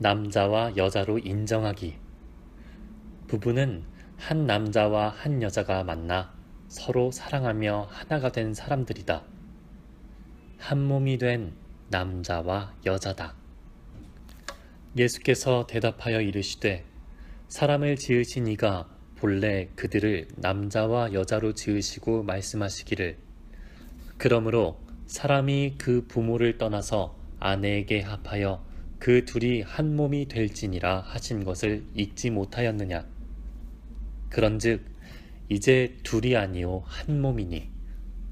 남자와 여자로 인정하기. 부부는 한 남자와 한 여자가 만나 서로 사랑하며 하나가 된 사람들이다. 한 몸이 된 남자와 여자다. 예수께서 대답하여 이르시되 사람을 지으신 이가 본래 그들을 남자와 여자로 지으시고 말씀하시기를 그러므로 사람이 그 부모를 떠나서 아내에게 합하여 그 둘이 한 몸이 될지니라 하신 것을 읽지 못하였느냐. 그런즉 이제 둘이 아니요 한 몸이니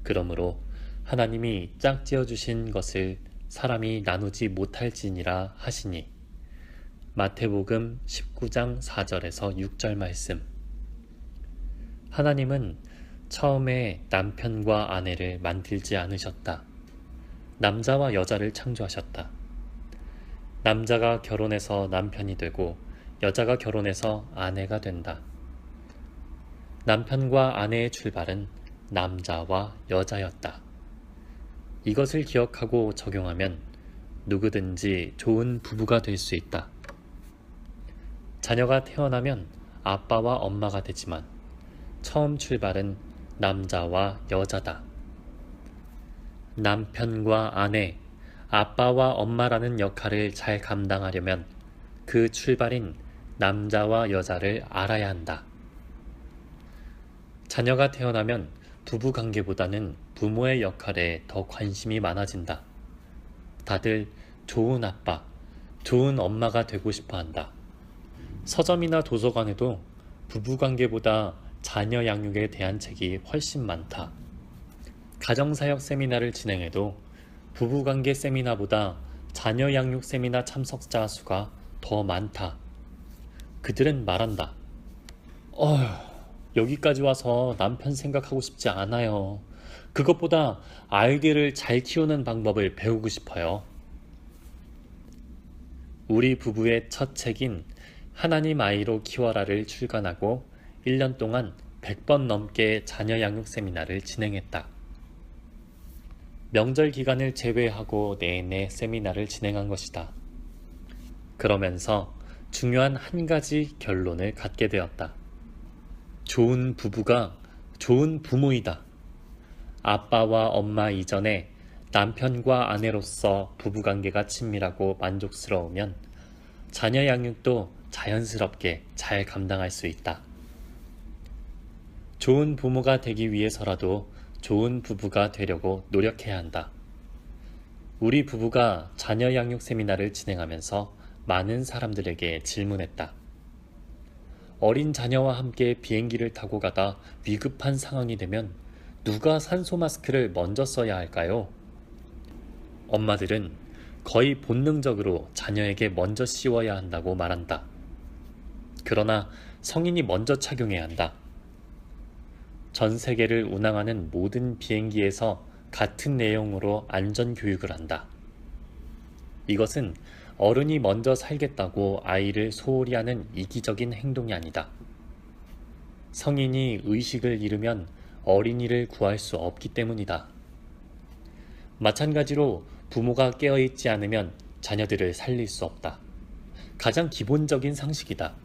그러므로 하나님이 짝지어 주신 것을 사람이 나누지 못할지니라 하시니. 마태복음 19장 4절에서 6절 말씀. 하나님은 처음에 남편과 아내를 만들지 않으셨다. 남자와 여자를 창조하셨다. 남자가 결혼해서 남편이 되고 여자가 결혼해서 아내가 된다. 남편과 아내의 출발은 남자와 여자였다. 이것을 기억하고 적용하면 누구든지 좋은 부부가 될 수 있다. 자녀가 태어나면 아빠와 엄마가 되지만 처음 출발은 남자와 여자다. 남편과 아내, 아빠와 엄마라는 역할을 잘 감당하려면 그 출발인 남자와 여자를 알아야 한다. 자녀가 태어나면 부부 관계보다는 부모의 역할에 더 관심이 많아진다. 다들 좋은 아빠, 좋은 엄마가 되고 싶어 한다. 서점이나 도서관에도 부부관계보다 자녀 양육에 대한 책이 훨씬 많다. 가정사역 세미나를 진행해도 부부관계 세미나보다 자녀 양육 세미나 참석자 수가 더 많다. 그들은 말한다. 여기까지 와서 남편 생각하고 싶지 않아요. 그것보다 아이들을 잘 키우는 방법을 배우고 싶어요. 우리 부부의 첫 책인 하나님 아이로 키워라를 출간하고 1년 동안 100번 넘게 자녀 양육 세미나를 진행했다. 명절 기간을 제외하고 내내 세미나를 진행한 것이다. 그러면서 중요한 한 가지 결론을 갖게 되었다. 좋은 부부가 좋은 부모이다. 아빠와 엄마 이전에 남편과 아내로서 부부관계가 친밀하고 만족스러우면 자녀 양육도 자연스럽게 잘 감당할 수 있다. 좋은 부모가 되기 위해서라도 좋은 부부가 되려고 노력해야 한다. 우리 부부가 자녀 양육 세미나를 진행하면서 많은 사람들에게 질문했다. 어린 자녀와 함께 비행기를 타고 가다 위급한 상황이 되면 누가 산소 마스크를 먼저 써야 할까요? 엄마들은 거의 본능적으로 자녀에게 먼저 씌워야 한다고 말한다. 그러나 성인이 먼저 착용해야 한다. 전 세계를 운항하는 모든 비행기에서 같은 내용으로 안전교육을 한다. 이것은 어른이 먼저 살겠다고 아이를 소홀히 하는 이기적인 행동이 아니다. 성인이 의식을 잃으면 어린이를 구할 수 없기 때문이다. 마찬가지로 부모가 깨어있지 않으면 자녀들을 살릴 수 없다. 가장 기본적인 상식이다.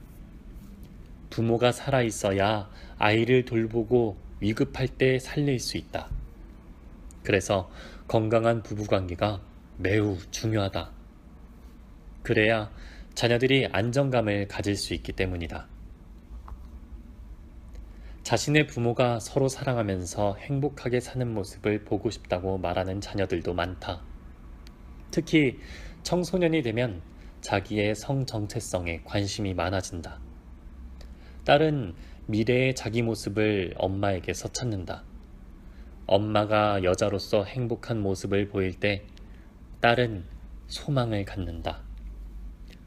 부모가 살아있어야 아이를 돌보고 위급할 때 살릴 수 있다. 그래서 건강한 부부관계가 매우 중요하다. 그래야 자녀들이 안정감을 가질 수 있기 때문이다. 자신의 부모가 서로 사랑하면서 행복하게 사는 모습을 보고 싶다고 말하는 자녀들도 많다. 특히 청소년이 되면 자기의 성 정체성에 관심이 많아진다. 딸은 미래의 자기 모습을 엄마에게서 찾는다. 엄마가 여자로서 행복한 모습을 보일 때 딸은 소망을 갖는다.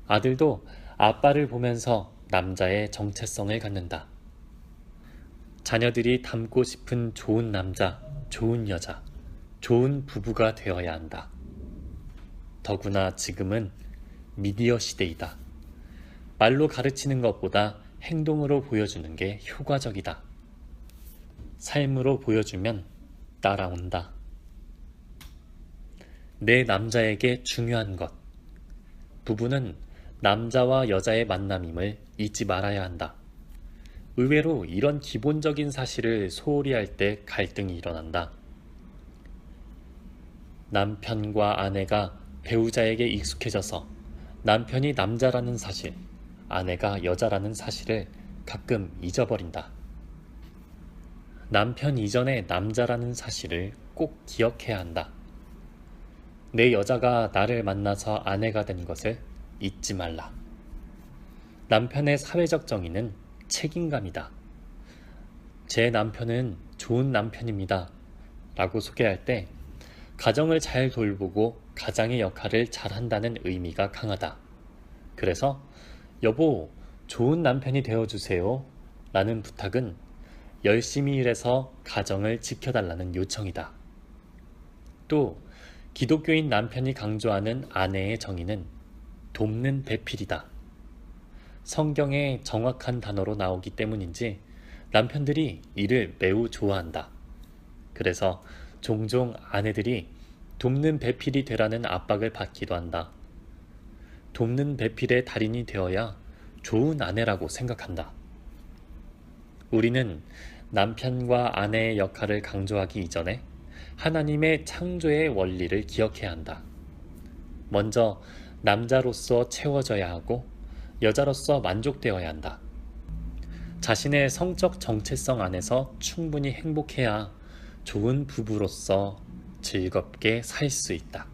아들도 아빠를 보면서 남자의 정체성을 갖는다. 자녀들이 닮고 싶은 좋은 남자, 좋은 여자, 좋은 부부가 되어야 한다. 더구나 지금은 미디어 시대이다. 말로 가르치는 것보다 행동으로 보여주는 게 효과적이다. 삶으로 보여주면 따라온다. 내 남자에게 중요한 것. 부부는 남자와 여자의 만남임을 잊지 말아야 한다. 의외로 이런 기본적인 사실을 소홀히 할 때 갈등이 일어난다. 남편과 아내가 배우자에게 익숙해져서 남편이 남자라는 사실, 아내가 여자라는 사실을 가끔 잊어버린다. 남편 이전에 남자라는 사실을 꼭 기억해야 한다. 내 여자가 나를 만나서 아내가 된 것을 잊지 말라. 남편의 사회적 정의는 책임감이다. 제 남편은 좋은 남편입니다. 라고 소개할 때 가정을 잘 돌보고 가장의 역할을 잘 한다는 의미가 강하다. 그래서 여보, 좋은 남편이 되어주세요. 라는 부탁은 열심히 일해서 가정을 지켜달라는 요청이다. 또 기독교인 남편이 강조하는 아내의 정의는 돕는 배필이다. 성경에 정확한 단어로 나오기 때문인지 남편들이 이를 매우 좋아한다. 그래서 종종 아내들이 돕는 배필이 되라는 압박을 받기도 한다. 돕는 배필의 달인이 되어야 좋은 아내라고 생각한다. 우리는 남편과 아내의 역할을 강조하기 이전에 하나님의 창조의 원리를 기억해야 한다. 먼저 남자로서 채워져야 하고 여자로서 만족되어야 한다. 자신의 성적 정체성 안에서 충분히 행복해야 좋은 부부로서 즐겁게 살 수 있다.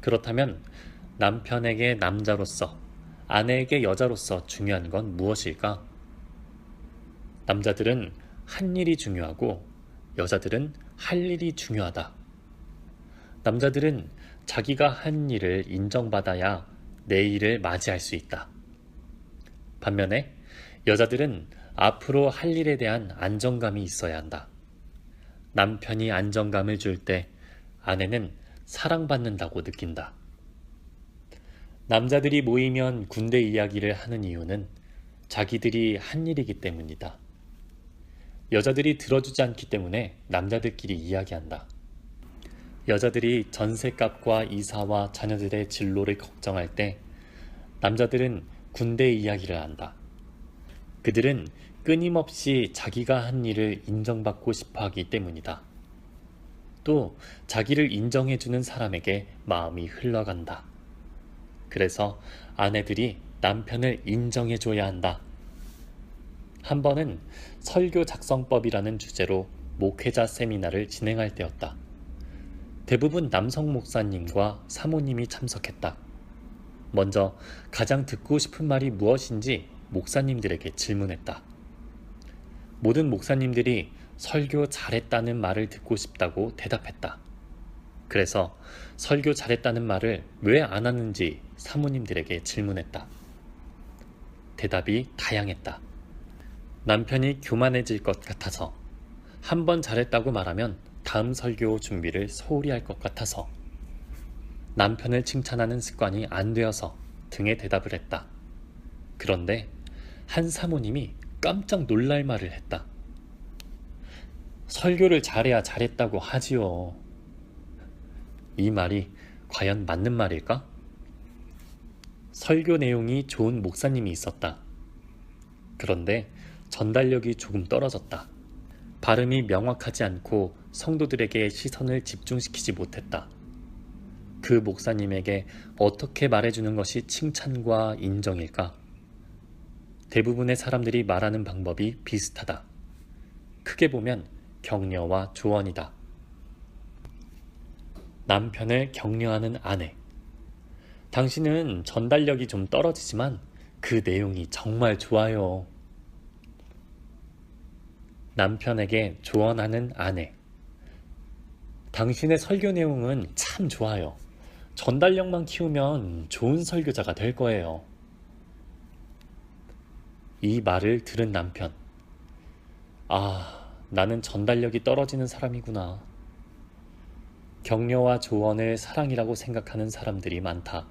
그렇다면 남편에게 남자로서, 아내에게 여자로서 중요한 건 무엇일까? 남자들은 한 일이 중요하고 여자들은 할 일이 중요하다. 남자들은 자기가 한 일을 인정받아야 내일을 맞이할 수 있다. 반면에 여자들은 앞으로 할 일에 대한 안정감이 있어야 한다. 남편이 안정감을 줄 때 아내는 사랑받는다고 느낀다. 남자들이 모이면 군대 이야기를 하는 이유는 자기들이 한 일이기 때문이다. 여자들이 들어주지 않기 때문에 남자들끼리 이야기한다. 여자들이 전셋값과 이사와 자녀들의 진로를 걱정할 때 남자들은 군대 이야기를 한다. 그들은 끊임없이 자기가 한 일을 인정받고 싶어 하기 때문이다. 또 자기를 인정해주는 사람에게 마음이 흘러간다. 그래서 아내들이 남편을 인정해줘야 한다. 한 번은 설교 작성법이라는 주제로 목회자 세미나를 진행할 때였다. 대부분 남성 목사님과 사모님이 참석했다. 먼저 가장 듣고 싶은 말이 무엇인지 목사님들에게 질문했다. 모든 목사님들이 설교 잘했다는 말을 듣고 싶다고 대답했다. 그래서 설교 잘했다는 말을 왜 안 하는지 사모님들에게 질문했다. 대답이 다양했다. 남편이 교만해질 것 같아서, 한 번 잘했다고 말하면 다음 설교 준비를 소홀히 할 것 같아서, 남편을 칭찬하는 습관이 안 되어서 등의 대답을 했다. 그런데 한 사모님이 깜짝 놀랄 말을 했다. 설교를 잘해야 잘했다고 하지요. 이 말이 과연 맞는 말일까? 설교 내용이 좋은 목사님이 있었다. 그런데 전달력이 조금 떨어졌다. 발음이 명확하지 않고 성도들에게 시선을 집중시키지 못했다. 그 목사님에게 어떻게 말해주는 것이 칭찬과 인정일까? 대부분의 사람들이 말하는 방법이 비슷하다. 크게 보면 격려와 조언이다. 남편을 격려하는 아내. 당신은 전달력이 좀 떨어지지만 그 내용이 정말 좋아요. 남편에게 조언하는 아내. 당신의 설교 내용은 참 좋아요. 전달력만 키우면 좋은 설교자가 될 거예요. 이 말을 들은 남편. 아, 나는 전달력이 떨어지는 사람이구나. 격려와 조언을 사랑이라고 생각하는 사람들이 많다.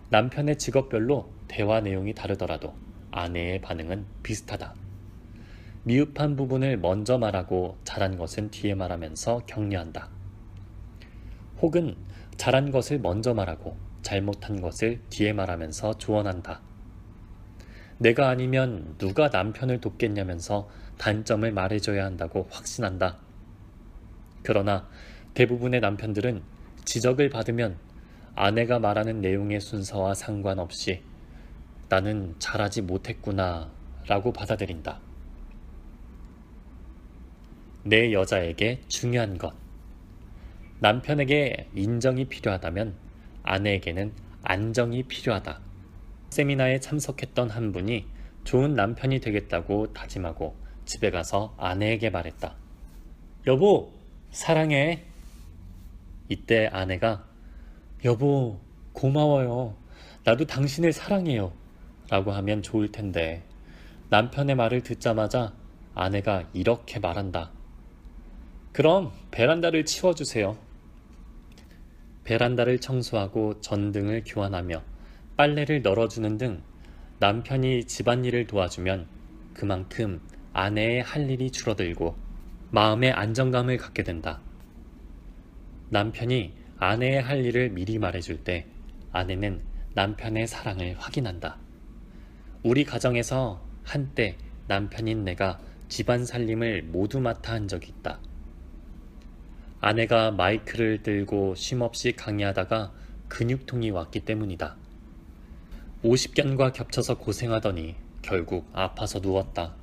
남편의 직업별로 대화 내용이 다르더라도 아내의 반응은 비슷하다. 미흡한 부분을 먼저 말하고 잘한 것은 뒤에 말하면서 격려한다. 혹은 잘한 것을 먼저 말하고 잘못한 것을 뒤에 말하면서 조언한다. 내가 아니면 누가 남편을 돕겠냐면서 단점을 말해줘야 한다고 확신한다. 그러나 대부분의 남편들은 지적을 받으면 아내가 말하는 내용의 순서와 상관없이 나는 잘하지 못했구나 라고 받아들인다. 내 여자에게 중요한 것. 남편에게 인정이 필요하다면 아내에게는 안정이 필요하다. 세미나에 참석했던 한 분이 좋은 남편이 되겠다고 다짐하고 집에 가서 아내에게 말했다. 여보, 사랑해. 이때 아내가 여보, 고마워요. 나도 당신을 사랑해요. 라고 하면 좋을 텐데 남편의 말을 듣자마자 아내가 이렇게 말한다. 그럼 베란다를 치워주세요. 베란다를 청소하고 전등을 교환하며 빨래를 널어주는 등 남편이 집안일을 도와주면 그만큼 아내의 할 일이 줄어들고 마음의 안정감을 갖게 된다. 남편이 아내의 할 일을 미리 말해줄 때 아내는 남편의 사랑을 확인한다. 우리 가정에서 한때 남편인 내가 집안 살림을 모두 맡아 한 적이 있다. 아내가 마이크를 들고 쉼없이 강의하다가 근육통이 왔기 때문이다. 50견과 겹쳐서 고생하더니 결국 아파서 누웠다.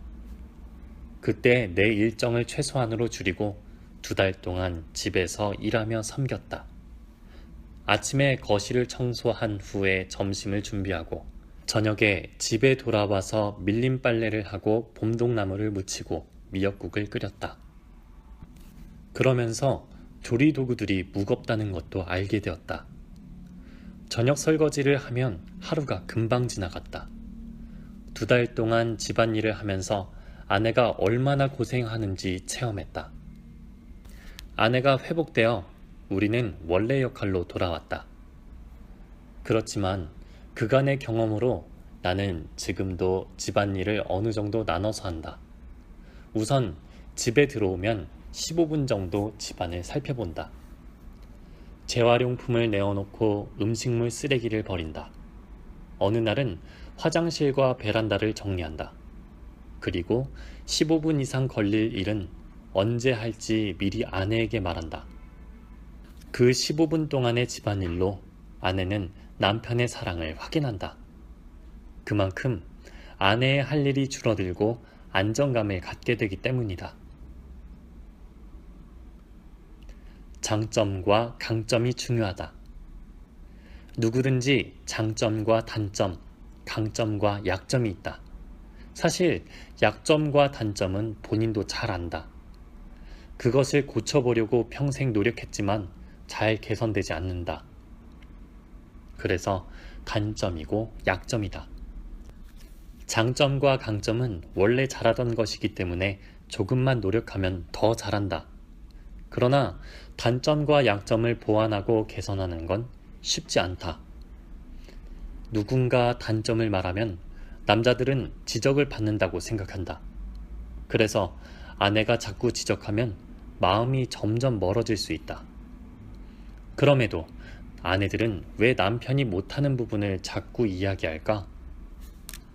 그때 내 일정을 최소한으로 줄이고 2달 동안 집에서 일하며 섬겼다. 아침에 거실을 청소한 후에 점심을 준비하고 저녁에 집에 돌아와서 밀린 빨래를 하고 봄동나무를 묻히고 미역국을 끓였다. 그러면서 조리 도구들이 무겁다는 것도 알게 되었다. 저녁 설거지를 하면 하루가 금방 지나갔다. 2달 동안 집안일을 하면서 아내가 얼마나 고생하는지 체험했다. 아내가 회복되어 우리는 원래 역할로 돌아왔다. 그렇지만 그간의 경험으로 나는 지금도 집안일을 어느 정도 나눠서 한다. 우선 집에 들어오면 15분 정도 집안을 살펴본다. 재활용품을 내어놓고 음식물 쓰레기를 버린다. 어느 날은 화장실과 베란다를 정리한다. 그리고 15분 이상 걸릴 일은 언제 할지 미리 아내에게 말한다. 그 15분 동안의 집안일로 아내는 남편의 사랑을 확인한다. 그만큼 아내의 할 일이 줄어들고 안정감을 갖게 되기 때문이다. 장점과 강점이 중요하다. 누구든지 장점과 단점, 강점과 약점이 있다. 사실 약점과 단점은 본인도 잘 안다. 그것을 고쳐보려고 평생 노력했지만 잘 개선되지 않는다. 그래서 단점이고 약점이다. 장점과 강점은 원래 잘하던 것이기 때문에 조금만 노력하면 더 잘한다. 그러나 단점과 약점을 보완하고 개선하는 건 쉽지 않다. 누군가 단점을 말하면 남자들은 지적을 받는다고 생각한다. 그래서 아내가 자꾸 지적하면 마음이 점점 멀어질 수 있다. 그럼에도 아내들은 왜 남편이 못하는 부분을 자꾸 이야기할까?